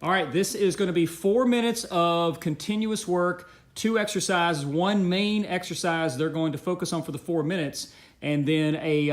All right, this is going to be 4 minutes of continuous work, 2 exercises, 1 main exercise they're going to focus on for the 4 minutes, and then a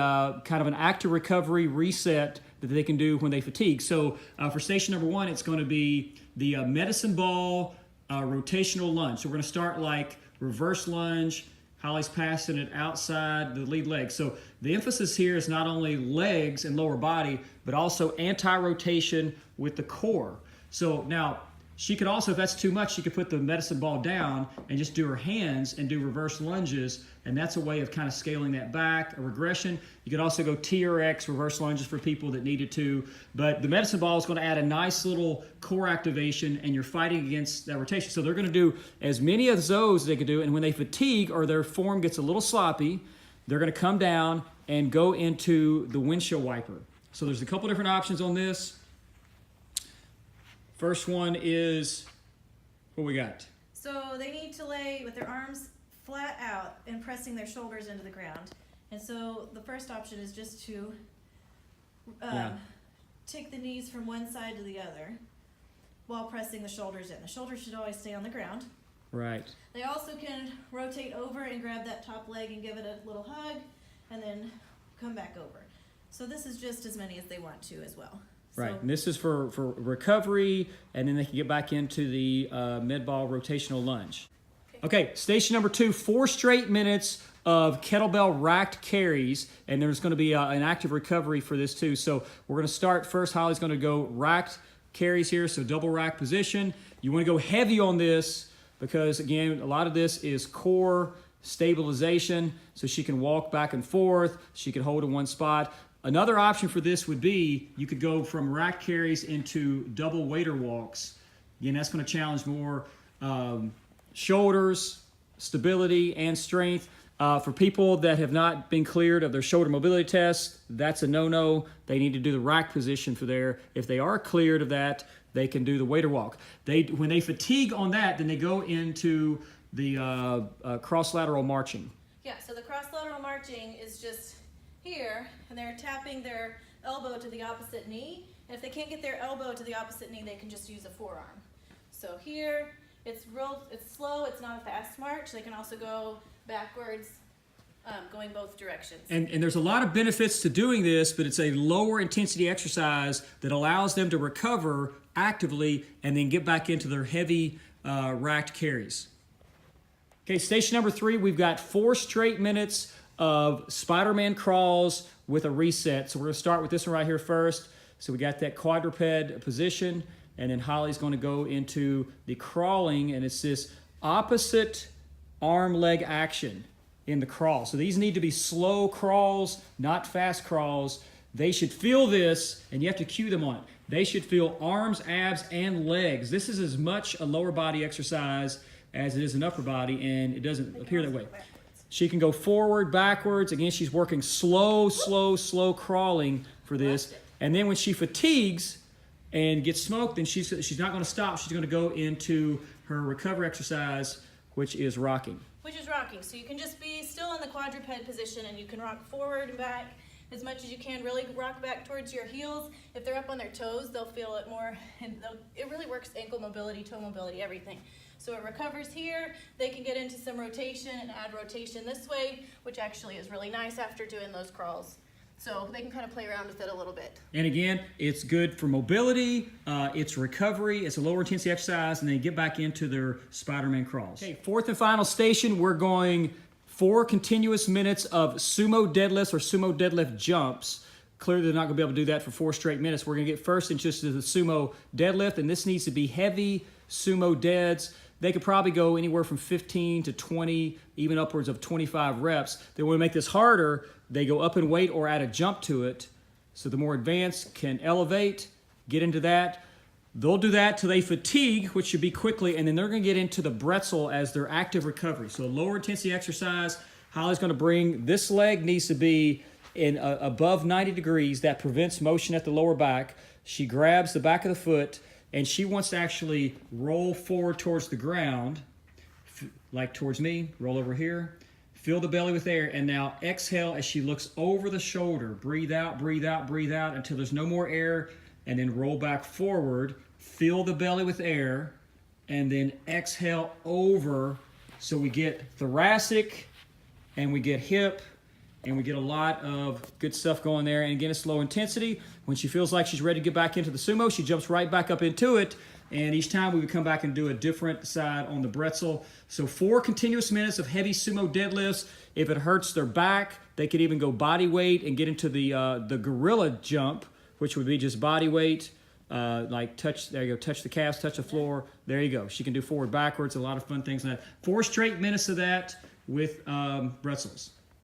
kind of an active recovery reset that they can do when they fatigue. So for station number 1, it's going to be the medicine ball rotational lunge. So we're going to start like reverse lunge. Holly's passing it outside the lead leg. So the emphasis here is not only legs and lower body, but also anti-rotation with the core. So now, she could also, if that's too much, she could put the medicine ball down and just do her hands and do reverse lunges, and that's a way of kind of scaling that back, a regression. You could also go TRX, reverse lunges for people that needed to, but the medicine ball is going to add a nice little core activation, and you're fighting against that rotation. So they're going to do as many of those as they could do, and when they fatigue or their form gets a little sloppy, they're going to come down and go into the windshield wiper. So there's a couple different options on this. First one is, what we got? So they need to lay with their arms flat out and pressing their shoulders into the ground. And so the first option is just to take the knees from one side to the other while pressing the shoulders in. The shoulders should always stay on the ground. Right. They also can rotate over and grab that top leg and give it a little hug and then come back over. So this is just as many as they want to as well. Right, and this is for recovery, and then they can get back into the med ball rotational lunge. Okay, station number 2, 4 straight minutes of kettlebell racked carries, and there's going to be an active recovery for this too. So we're going to start first. Holly's going to go racked carries here, so double rack position. You want to go heavy on this because, again, a lot of this is core stabilization, so she can walk back and forth. She can hold in one spot. Another option for this would be you could go from rack carries into double waiter walks. Again, that's going to challenge more shoulders, stability, and strength. For people that have not been cleared of their shoulder mobility test, that's a no-no. They need to do the rack position for there. If they are cleared of that, they can do the waiter walk. When they fatigue on that, then they go into the cross-lateral marching. Yeah, so the cross-lateral marching is just here, and they're tapping their elbow to the opposite knee. And if they can't get their elbow to the opposite knee, they can just use a forearm. So here, it's slow, it's not a fast march. They can also go backwards, going both directions. And there's a lot of benefits to doing this, but it's a lower intensity exercise that allows them to recover actively and then get back into their heavy racked carries. Okay, station number 3, we've got 4 straight minutes of Spider-Man crawls with a reset. So we're going to start with this one right here first. So we got that quadruped position, and then Holly's going to go into the crawling, and it's this opposite arm leg action in the crawl. So these need to be slow crawls, not fast crawls. They should feel this, and you have to cue them on it. They should feel arms, abs, and legs. This is as much a lower body exercise as it is an upper body, and it doesn't appear that way. She can go forward, backwards. Again, she's working slow crawling for this. And then when she fatigues and gets smoked, then she's not going to stop. She's going to go into her recovery exercise, which is rocking. So you can just be still in the quadruped position, and you can rock forward and back as much as you can. Really rock back towards your heels. If they're up on their toes, they'll feel it more. And it really works ankle mobility, toe mobility, everything. So it recovers here. They can get into some rotation and add rotation this way, which actually is really nice after doing those crawls. So they can kind of play around with it a little bit. And again, it's good for mobility, it's recovery, it's a lower intensity exercise, and they get back into their Spider-Man crawls. Okay, 4th and final station, we're going 4 continuous minutes of sumo deadlifts or sumo deadlift jumps. Clearly they're not going to be able to do that for 4 straight minutes. We're going to get first into the sumo deadlift, and this needs to be heavy sumo deads. They could probably go anywhere from 15 to 20, even upwards of 25 reps. They want to make this harder. They go up in weight or add a jump to it. So the more advanced can elevate, get into that. They'll do that till they fatigue, which should be quickly, and then they're going to get into the bretzel as their active recovery. So lower intensity exercise. Holly's going to bring, this leg needs to be in above 90 degrees. That prevents motion at the lower back. She grabs the back of the foot, and she wants to actually roll forward towards the ground, like towards me, roll over here, fill the belly with air, and now exhale as she looks over the shoulder. Breathe out, breathe out, breathe out until there's no more air and then roll back forward, fill the belly with air, and then exhale over. So we get thoracic and we get hip and we get a lot of good stuff going there. And again, it's low intensity. When she feels like she's ready to get back into the sumo, she jumps right back up into it. And each time we would come back and do a different side on the bretzel. So 4 continuous minutes of heavy sumo deadlifts. If it hurts their back, they could even go body weight and get into the gorilla jump, which would be just body weight. Like touch, there you go, touch the calves, touch the floor. There you go. She can do forward, backwards, a lot of fun things like that. 4 straight minutes of that with bretzels.